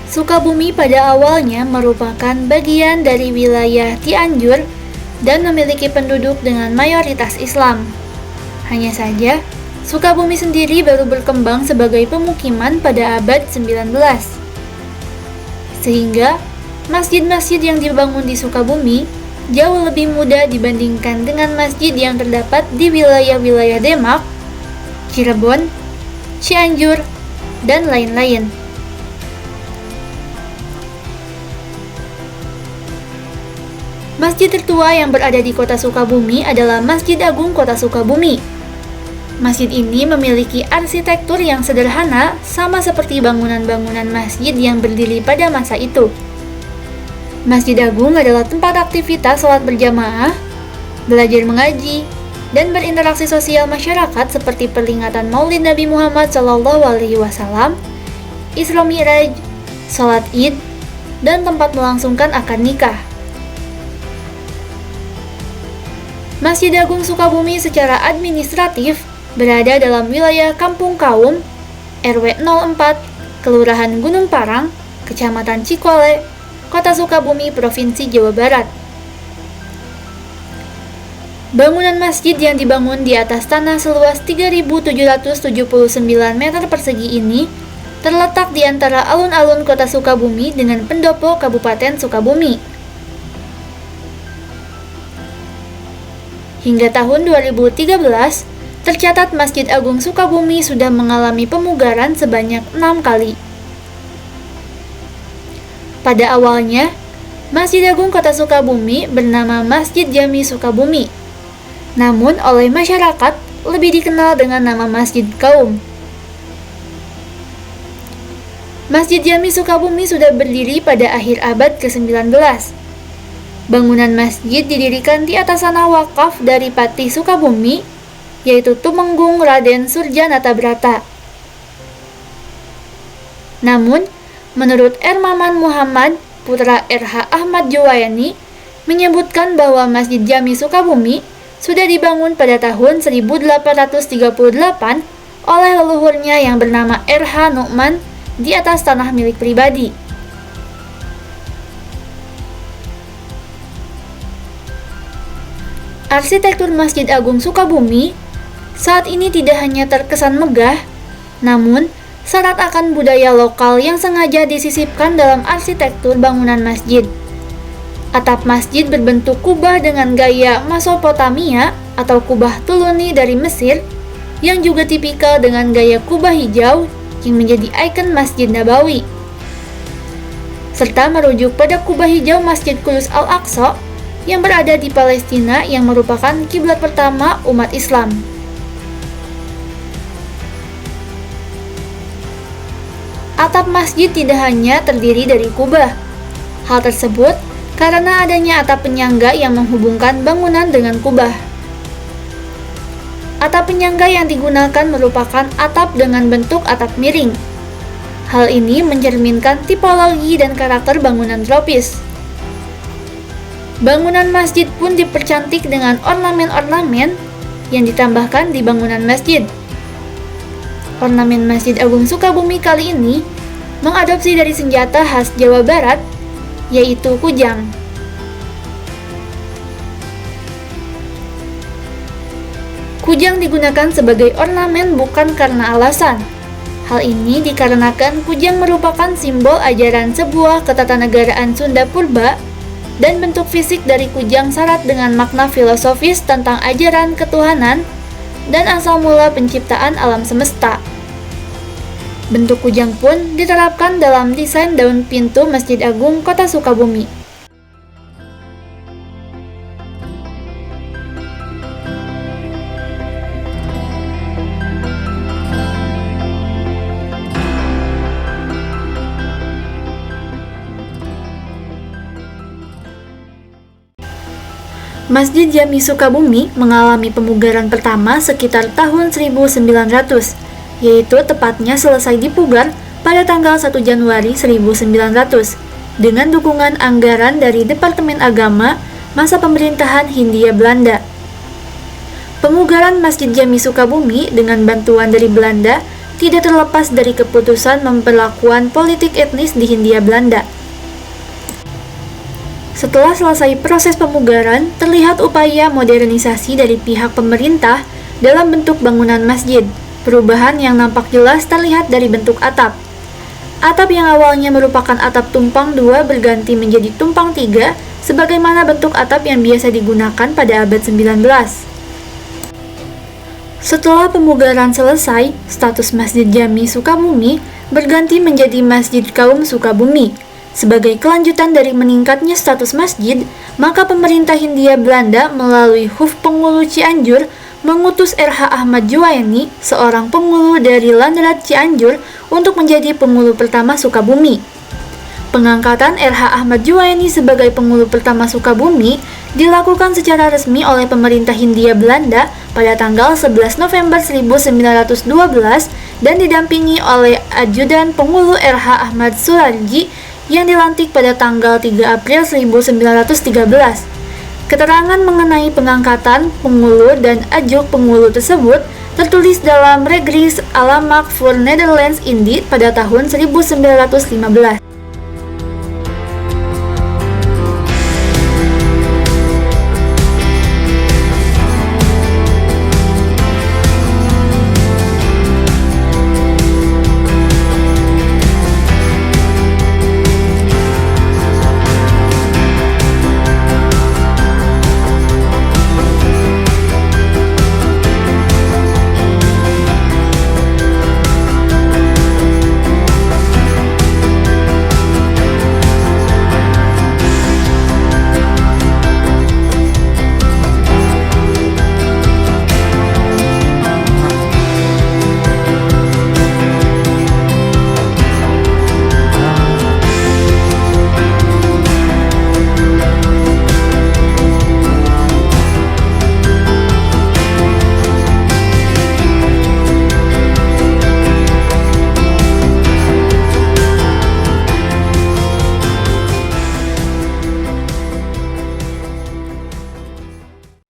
Sukabumi pada awalnya merupakan bagian dari wilayah Cianjur dan memiliki penduduk dengan mayoritas Islam. Hanya saja, Sukabumi sendiri baru berkembang sebagai pemukiman pada abad 19. Sehingga, masjid-masjid yang dibangun di Sukabumi jauh lebih mudah dibandingkan dengan masjid yang terdapat di wilayah-wilayah Demak, Cirebon, Cianjur, dan lain-lain. Masjid tertua yang berada di kota Sukabumi adalah Masjid Agung Kota Sukabumi. Masjid ini memiliki arsitektur yang sederhana sama seperti bangunan-bangunan masjid yang berdiri pada masa itu. Masjid Agung adalah tempat aktivitas sholat berjamaah, belajar mengaji, dan berinteraksi sosial masyarakat seperti peringatan Maulid Nabi Muhammad SAW, Isra Mi'raj, sholat Id, dan tempat melangsungkan akad nikah. Masjid Agung Sukabumi secara administratif berada dalam wilayah Kampung Kaum, RW 04, Kelurahan Gunung Parang, Kecamatan Cikole, Kota Sukabumi, Provinsi Jawa Barat. Bangunan masjid yang dibangun di atas tanah seluas 3.779 meter persegi ini terletak di antara alun-alun Kota Sukabumi dengan pendopo Kabupaten Sukabumi. Hingga tahun 2013, tercatat Masjid Agung Sukabumi sudah mengalami pemugaran sebanyak 6 kali. Pada awalnya, Masjid Agung Kota Sukabumi bernama Masjid Jami Sukabumi. Namun oleh masyarakat lebih dikenal dengan nama Masjid Kaum. Masjid Jami Sukabumi sudah berdiri pada akhir abad ke-19. Bangunan masjid didirikan di atas tanah wakaf dari Patih Sukabumi, yaitu Tumenggung Raden Surjanata Brata. Namun, menurut R. Maman Muhammad, putra R.H. Ahmad Juwayani, menyebutkan bahwa Masjid Jami Sukabumi sudah dibangun pada tahun 1838 oleh leluhurnya yang bernama R.H. Nu'man di atas tanah milik pribadi. Arsitektur Masjid Agung Sukabumi saat ini tidak hanya terkesan megah, namun syarat akan budaya lokal yang sengaja disisipkan dalam arsitektur bangunan masjid. Atap masjid berbentuk kubah dengan gaya Mesopotamia atau kubah Tuluni dari Mesir, yang juga tipikal dengan gaya kubah hijau yang menjadi ikon Masjid Nabawi. Serta merujuk pada kubah hijau Masjid Qudus Al-Aqsa yang berada di Palestina yang merupakan kiblat pertama umat Islam. Atap masjid tidak hanya terdiri dari kubah. Hal tersebut karena adanya atap penyangga yang menghubungkan bangunan dengan kubah. Atap penyangga yang digunakan merupakan atap dengan bentuk atap miring. Hal ini mencerminkan tipologi dan karakter bangunan tropis. Bangunan masjid pun dipercantik dengan ornamen-ornamen yang ditambahkan di bangunan masjid. Ornamen Masjid Agung Sukabumi kali ini mengadopsi dari senjata khas Jawa Barat, yaitu kujang. Kujang digunakan sebagai ornamen bukan karena alasan. Hal ini dikarenakan kujang merupakan simbol ajaran sebuah ketatanegaraan Sunda Purba, dan bentuk fisik dari kujang syarat dengan makna filosofis tentang ajaran ketuhanan dan asal mula penciptaan alam semesta. Bentuk kujang pun diterapkan dalam desain daun pintu Masjid Agung Kota Sukabumi. Masjid Jami Sukabumi mengalami pemugaran pertama sekitar tahun 1900, yaitu tepatnya selesai dipugar pada tanggal 1 Januari 1900 dengan dukungan anggaran dari Departemen Agama masa pemerintahan Hindia Belanda. Pemugaran Masjid Jami Sukabumi dengan bantuan dari Belanda tidak terlepas dari keputusan memperlakukan politik etnis di Hindia Belanda. Setelah selesai proses pemugaran, terlihat upaya modernisasi dari pihak pemerintah dalam bentuk bangunan masjid. Perubahan yang nampak jelas terlihat dari bentuk atap. Atap yang awalnya merupakan atap tumpang 2 berganti menjadi tumpang 3, sebagaimana bentuk atap yang biasa digunakan pada abad 19. Setelah pemugaran selesai, status Masjid Jami Sukabumi berganti menjadi Masjid Kaum Sukabumi. Sebagai kelanjutan dari meningkatnya status masjid, maka pemerintah Hindia Belanda melalui Huf Pengulu Cianjur mengutus R.H. Ahmad Juwaini, seorang pengulu dari Landrat Cianjur, untuk menjadi pengulu pertama Sukabumi. Pengangkatan R.H. Ahmad Juwaini sebagai pengulu pertama Sukabumi dilakukan secara resmi oleh pemerintah Hindia Belanda pada tanggal 11 November 1912 dan didampingi oleh ajudan pengulu R.H. Ahmad Surarji yang dilantik pada tanggal 3 April 1913. Keterangan mengenai pengangkatan pengulu dan ajuk pengulu tersebut tertulis dalam Regris Alamak voor Nederlands Indië pada tahun 1915.